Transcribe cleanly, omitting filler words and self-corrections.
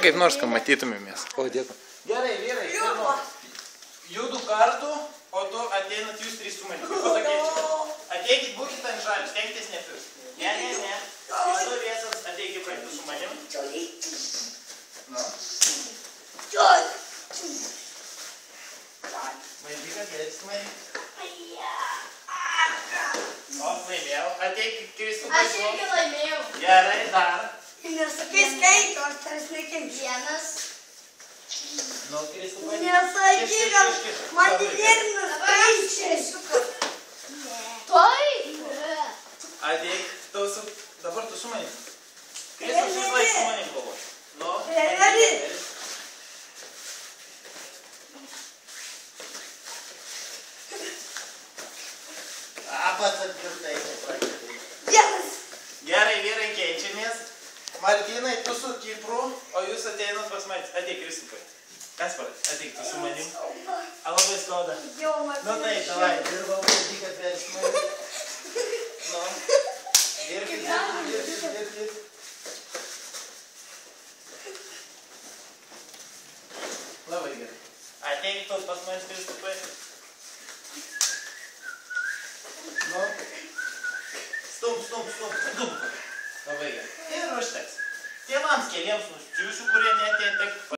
kaip nors, kad matytumėmės. O, dėkui. Gerai, vyrai, judu kartu, o tu ateinat jūs trys su manim. Ateikit, būkit ant žalių, stenkitės nepirkti. Ne. Iš to viesas ateikit kartu su manim. Vaizdikas, dėtis manim. O, laimėjau. Ateikit, Kristupai. Aš irgi laimėjau. Gerai, dar. Nesakai skaitų, aš tarsi nekenčiu. Vienas. Nu, Kristupai. Nesakyk, man nervina skaičiai. Taip. Ateik, dabar tu su manim. Kristus vis laik su manim buvo. Nu, pats atvirtai. Gerai, vyrai, keičiamės. Martynai, tu su Kipru, o jūs ateinat pas mane. Ateik, Kristupai. Kasparai, ateik tu su manim. Labai skauda. Nu taip, davai, dirbam, kad versi manim. Nu, dirbkit. Labai gerai. Ateik tu pas mane, Kristupai. Nu, stump. Labai gerai. Ir užteks. Tėvams keliems nusiųsiu, kurie neateina.